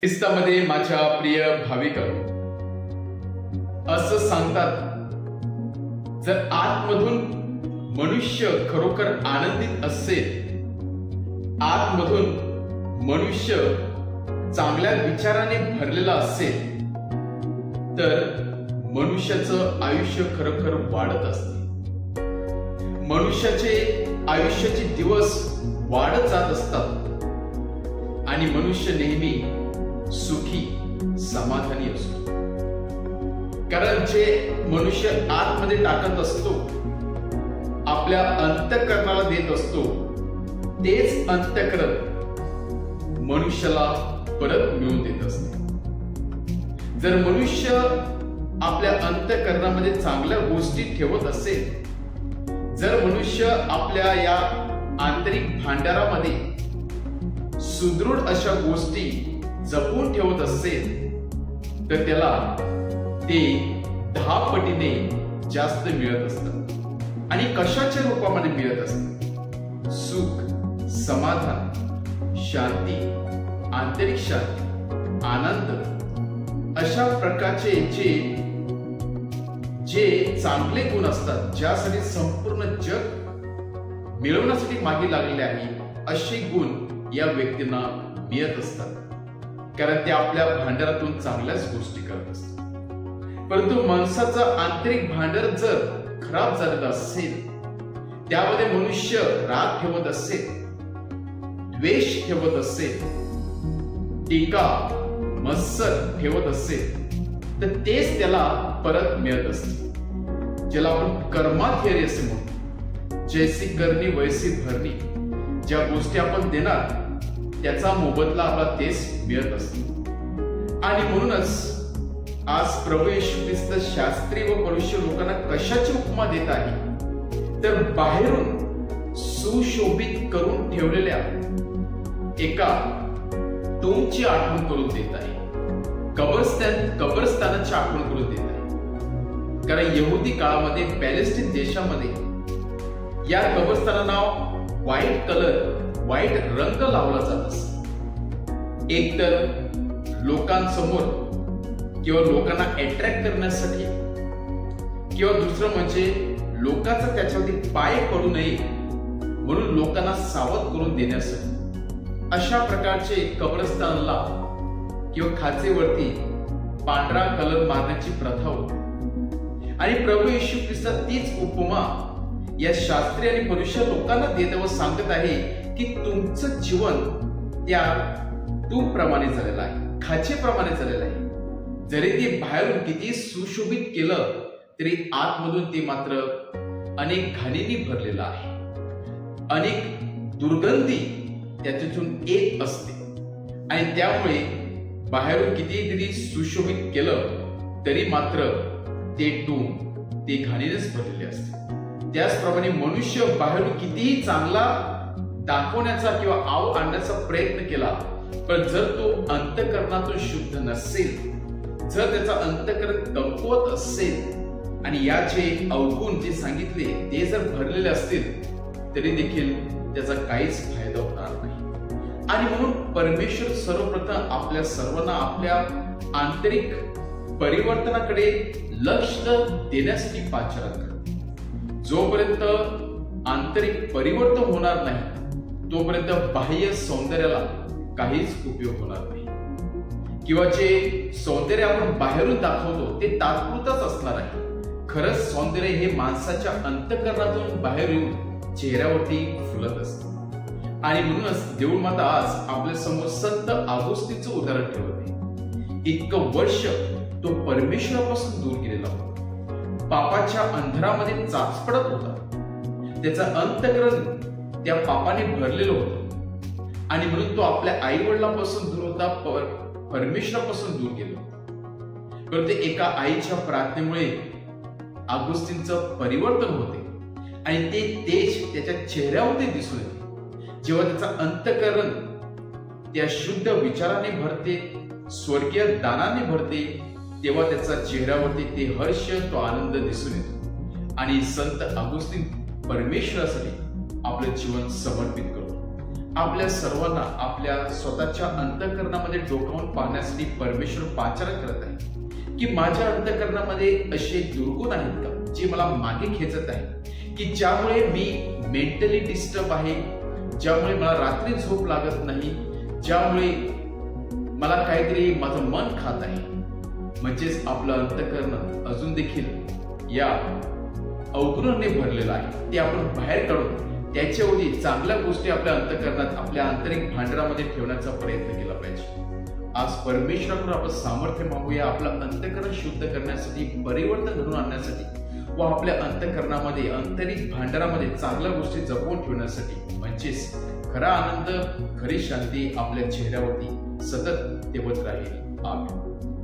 ख्रिस्तामध्ये माझ्या प्रिय भाविक असं सांगतात, जर आतमधून मनुष्य खरोखर आनंदित असेल, आतमधून मनुष्य चांगल्या विचाराने भरलेला असेल, तर मनुष्याचं आयुष्य खरोखर वाढत असते. मनुष्याचे आयुष्याचे दिवस वाढत जात असतात आणि मनुष्य नेहमी सुखी समाधानी असतो. कारण जे मनुष्य आतमध्ये टाकत असतो, आपल्या अंतःकरणाला देत असतो, तेच अंतःकरण मनुष्याला परत मिळवून देत असते. जर मनुष्य आपल्या अंतःकरणामध्ये चांगल्या गोष्टी ठेवत असेल, जर मनुष्य आपल्या या आंतरिक भांडारामध्ये सुदृढ अशा गोष्टी जपून ठेवत असेल, तर त्याला ते 10 पटीने जास्त मिळत असतात. आणि कशाच्या रूपामध्ये मिळत असतात? सुख, समाधान, शांती, आंतरिक शांती, आनंद, अशा प्रकारचे जे चांगले गुण असतात, ज्यासाठी संपूर्ण जग मिळवण्यासाठी मागे लागलेले आहे, असे गुण या व्यक्तींना मिळत असतात. कारण ते आपल्या भांडारातून चांगल्याच गोष्टी करत असतात. परंतु माणसाचं आंतरिक भांडार जर खराब झालेलं असेल, त्यामध्ये मनुष्य राग ठेवत असेल, द्वेष ठेवत असेल, टीका मत्सर ठेवत असेल, तर तेच त्याला परत मिळत असते. ज्याला आपण कर्मा थिअरी असे म्हणतो. जैसी करणी वैसी भरणी. ज्या गोष्टी आपण देणार, त्याचा मोबदला आपला तेच मिळत असतो. आणि म्हणूनच आज प्रभू येशू ख्रिस्त शास्त्री व फरीशी लोकांना कशाची उपमा देत आहे, तर बाहेरून सुशोभित करून ठेवलेल्या एका टोमची आठवण करून देत आहे. कब्रस्तानाची आठवण करून देत आहे. कारण यहुदी काळामध्ये पॅलेस्टाईन देशामध्ये या कब्रस्ताना नाव व्हाईट रंग लावला जात असतो. एक तर लोकांसमोर किंवा लोकांना अट्रॅक्ट करण्यासाठी, किंवा दुसरं म्हणजे लोकांचा त्याच्यावरती पाय पडू नये म्हणून लोकांना सावध करून देण्यासाठी अशा प्रकारचे कब्रस्तानला किंवा खाचेवरती पांढरा कलर मारण्याची प्रथा होती. आणि प्रभू येशू ख्रिस्त तीच उपमा या शास्त्री आणि फरीशी लोकांना देत व सांगत आहे की तुमचं जीवन त्या टूप्रमाणे झालेलं आहे, खाचेप्रमाणे झालेलं आहे. जरी ते बाहेरून किती सुशोभित केलं, तरी आतमधून ते मात्र अनेक घाणींनी भरलेलं आहे. अनेक दुर्गंधी त्याच्यातून येत असते. आणि त्यामुळे बाहेरून किती तरी सुशोभित केलं, तरी मात्र ते टूम ते घाणीनेच भरलेले असते. त्याचप्रमाणे मनुष्य बाहेरून कितीही चांगला दाखवण्याचा किंवा आव आणण्याचा प्रयत्न केला, पण जर तो अंतःकरणातून शुद्ध नसेल, जर त्याचा अंतःकरण कमकुवत असेल आणि याचे अवगुण जे सांगितले ते जर भरलेले असतील, तरी देखील त्याचा काहीच फायदा होणार नाही. आणि म्हणून परमेश्वर सर्वप्रथम आपल्या सर्वांना आपल्या आंतरिक परिवर्तनाकडे लक्ष देण्यासाठी पाचारण करते. जोपर्यंत आंतरिक परिवर्तन होणार नाही, तोपर्यंत बाह्य सौंदर्याला काहीच उपयोग होणार नाही. किंवा जे सौंदर्य आपण बाहेरून दाखवतो ते तात्पुरतच असणार आहे. खरंच सौंदर्य हे माणसाच्या अंतःकरणातून बाहेर येऊन चेहऱ्यावरती फुलत असते. आणि म्हणूनच देऊळ माता आज आपल्या समोर संत ऑगस्टीनचं उदाहरण ठेवत आहे. इतकं वर्ष तो परमेश्वरापासून दूर गेलेला होता, पापाच्या अंधारामध्ये चाचपडत होता. त्याचा अंतःकरण त्या पापाने भरलेलं होतं. आणि म्हणून तो आपल्या आई वडिलांपासून दूर होता, परमेश्वरापासून दूर गेला. परंतु एका आईच्या प्रार्थनेमुळे ऑगस्टीनचं परिवर्तन होते आणि ते तेज त्याच्या चेहऱ्यावरती दिसून येते. जेव्हा त्याचा अंतःकरण त्या शुद्ध विचाराने भरते, स्वर्गीय दानाने भरते, तेव्हा त्याचा चेहऱ्यावरती ते हर्ष, तो आनंद दिसून येतो. आणि संत ऑगस्टीन परमेश्वरासाठी आपलं जीवन समर्पित करतो. आपल्या सर्वांना आपल्या स्वतःच्या अंतःकरणामध्ये डोकावून पाहण्यासाठी परमेश्वर पाचारण करत आहे की माझ्या अंतःकरणामध्ये असे दुर्गुण आहेत का जे मला मागे खेचत आहे, की ज्यामुळे मी मेंटली डिस्टर्ब आहे, ज्यामुळे मला रात्री झोप लागत नाही, ज्यामुळे मला काहीतरी माझं मन खात आहे. म्हणजेच आपलं अंतःकरण अजून देखील या अवगुणाने भरलेलं आहे. ते आपण बाहेर काढून त्याच्याऐवजी चांगल्या गोष्टी आपल्या अंतःकरणात, आपल्या आंतरिक भांडारामध्ये ठेवण्याचा प्रयत्न केला पाहिजे. आज परमेश्वराकडून आपण सामर्थ्य मागूया आपलं अंतःकरण शुद्ध करण्यासाठी, परिवर्तन घडवून आणण्यासाठी व आपल्या अंतःकरणामध्ये, आंतरिक भांडारामध्ये चांगल्या गोष्टी जपवून ठेवण्यासाठी. म्हणजेच खरा आनंद, खरी शांती आपल्या चेहऱ्यावरती सतत तेवत राहील. आमेन.